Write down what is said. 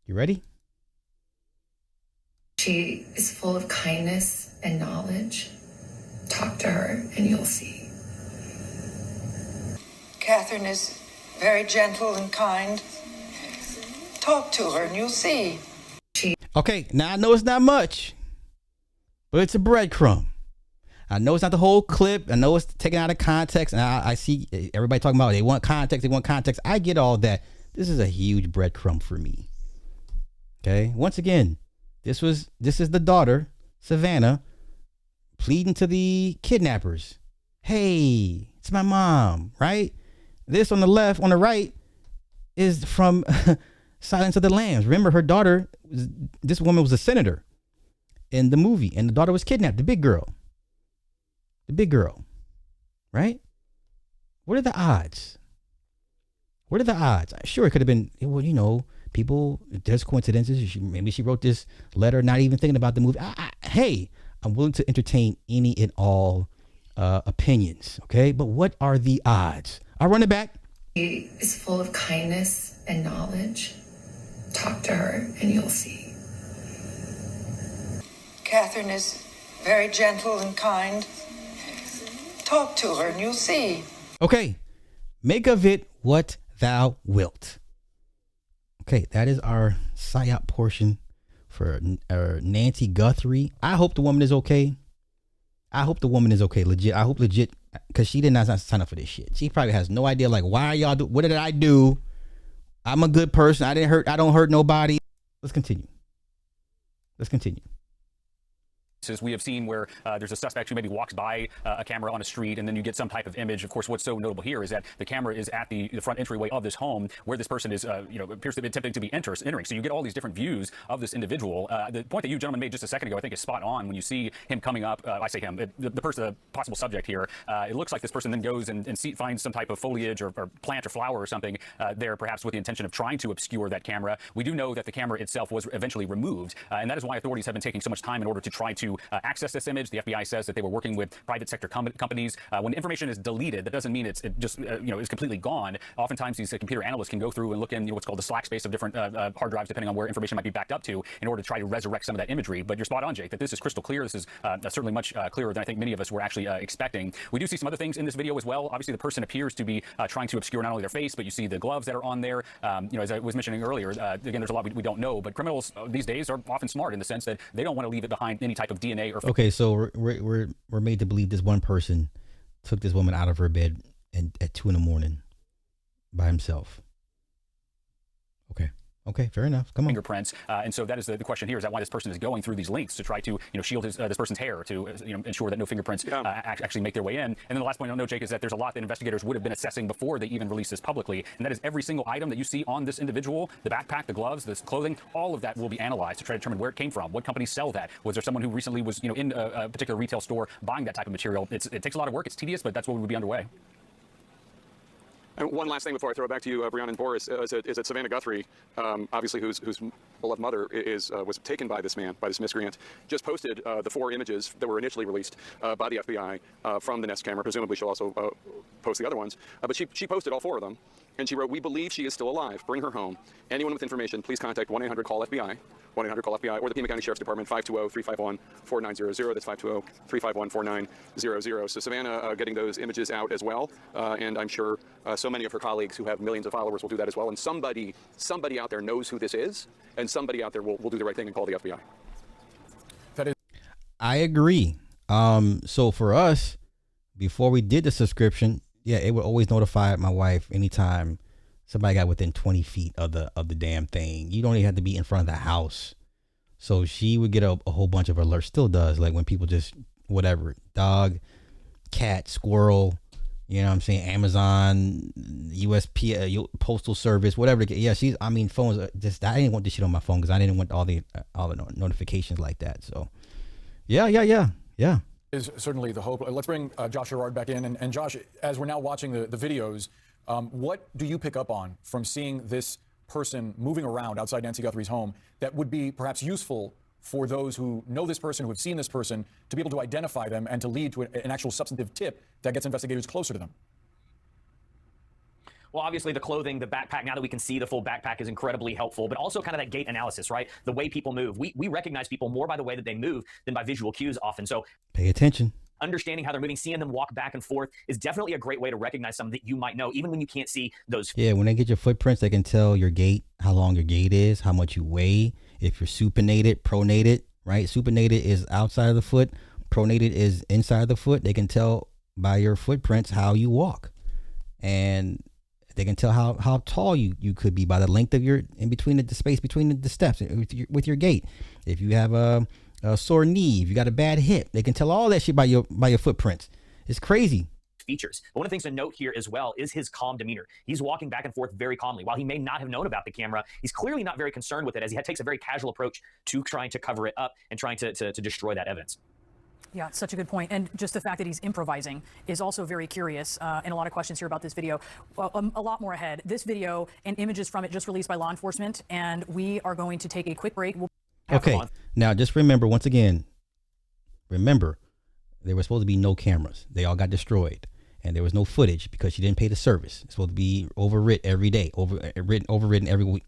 You ready? She is full of kindness and knowledge. Talk to her and you'll see. Catherine is very gentle and kind. Talk to her and you'll see. Okay, now I know it's not much, but it's a breadcrumb. I know it's not the whole clip. I know it's taken out of context, and I see everybody talking about they want context, they want context. I get all that. This is a huge breadcrumb for me. Okay, once again, this is the daughter, Savannah, pleading to the kidnappers. Hey, it's my mom, right? This on the left, on the right, is from Silence of the Lambs. Remember, her daughter, this woman was a senator in the movie, and the daughter was kidnapped, the big girl. The big girl, right? What are the odds? What are the odds? Sure, it could have been, well, you know, people, there's coincidences. Maybe she wrote this letter not even thinking about the movie. Hey, I'm willing to entertain any and all opinions, okay? But what are the odds? I'll run it back. She is full of kindness and knowledge. Talk to her and you'll see. Catherine is very gentle and kind. Talk to her and you'll see. Okay, make of it what thou wilt. Okay, that is our psyop portion for Nancy Guthrie. I hope the woman is okay. Legit. I hope legit, because she did not sign up for this shit. She probably has no idea, like, why are y'all what did I do? I'm a good person. I don't hurt nobody. Let's continue. We have seen where there's a suspect who maybe walks by a camera on a street, and then you get some type of image. Of course, what's so notable here is that the camera is at the front entryway of this home where this person is, appears to be attempting to be entering. So you get all these different views of this individual. The point that you gentlemen made just a second ago, I think, is spot on. When you see him coming up, I say him, the possible subject here, it looks like this person then goes and finds some type of foliage or plant or flower or something there, perhaps with the intention of trying to obscure that camera. We do know that the camera itself was eventually removed, and that is why authorities have been taking so much time in order to try to access this image. The FBI says that they were working with private sector companies. When information is deleted, that doesn't mean it just is completely gone. Oftentimes, these computer analysts can go through and look in what's called the slack space of different hard drives, depending on where information might be backed up to, in order to try to resurrect some of that imagery. But you're spot on, Jake, that this is crystal clear. This is certainly much clearer than I think many of us were actually expecting. We do see some other things in this video as well. Obviously, the person appears to be trying to obscure not only their face, but you see the gloves that are on there. As I was mentioning earlier, again, there's a lot we don't know, but criminals these days are often smart in the sense that they don't want to leave it behind any type of DNA or. Okay, so we're made to believe this one person took this woman out of her bed at 2 a.m. by himself. Okay, fair enough. Come on. Fingerprints, and so that is the question here: is that why this person is going through these links to try to shield this person's hair to ensure that no fingerprints actually make their way in? And then the last point I'll note, Jake, is that there's a lot that investigators would have been assessing before they even release this publicly, and that is every single item that you see on this individual, the backpack, the gloves, this clothing, all of that will be analyzed to try to determine where it came from, what companies sell that. Was there someone who recently was in a particular retail store buying that type of material? It takes a lot of work. It's tedious, but that's what would be underway. And one last thing before I throw it back to you, Brianna and Boris, is that Savannah Guthrie, obviously whose beloved mother was taken by this man, by this miscreant, just posted the 4 images that were initially released by the FBI from the Nest camera. Presumably she'll also post the other ones. But she posted all 4 of them, and she wrote, "We believe she is still alive. Bring her home. Anyone with information, please contact 1-800-CALL-FBI, 1-800-CALL-FBI, or the Pima County Sheriff's Department, 520-351-4900. That's 520-351-4900. So Savannah getting those images out as well, and I'm sure so many of her colleagues who have millions of followers will do that as well. And somebody out there knows who this is, and somebody out there will do the right thing and call the FBI. I agree. So for us, before we did the subscription, it would always notify my wife anytime somebody got within 20 feet of the damn thing. You don't even have to be in front of the house. So she would get a whole bunch of alerts. Still does, like when people just whatever, dog, cat, squirrel, you know what I'm saying, Amazon, USP, postal service, whatever. Phones just, I didn't want this shit on my phone because I didn't want all the notifications like that. So yeah. Is certainly the hope. Let's bring Josh Gerard back in. And Josh, as we're now watching the videos, what do you pick up on from seeing this person moving around outside Nancy Guthrie's home that would be perhaps useful for those who know this person, who have seen this person, to be able to identify them and to lead to an actual substantive tip that gets investigators closer to them? Well, obviously the clothing, the backpack, now that we can see the full backpack is incredibly helpful, but also kind of that gait analysis, right? The way people move. We recognize people more by the way that they move than by visual cues often. So Pay attention. understanding how they're moving, seeing them walk back and forth is definitely a great way to recognize something that you might know, even when you can't see those. Yeah, when they get your footprints, they can tell your gait, how long your gait is, how much you weigh, if you're supinated, pronated, right? Supinated is outside of the foot, pronated is inside the foot. They can tell by your footprints how you walk. And they can tell how tall you could be by the length of your, in between the space between the steps with your gait. If you have a sore knee, if you got a bad hip, they can tell all that shit by your footprints. It's crazy. Features. But one of the things to note here as well is his calm demeanor. He's walking back and forth very calmly. While he may not have known about the camera, he's clearly not very concerned with it, as he takes a very casual approach to trying to cover it up and trying to destroy that evidence. Yeah, such a good point. And just the fact that he's improvising is also very curious. And a lot of questions here about this video. Well, a lot more ahead. This video and images from it just released by law enforcement. And we are going to take a quick break. Okay. Now, just remember, once again, there were supposed to be no cameras. They all got destroyed. And there was no footage because she didn't pay the service. It's supposed to be overwritten every day, overwritten every week.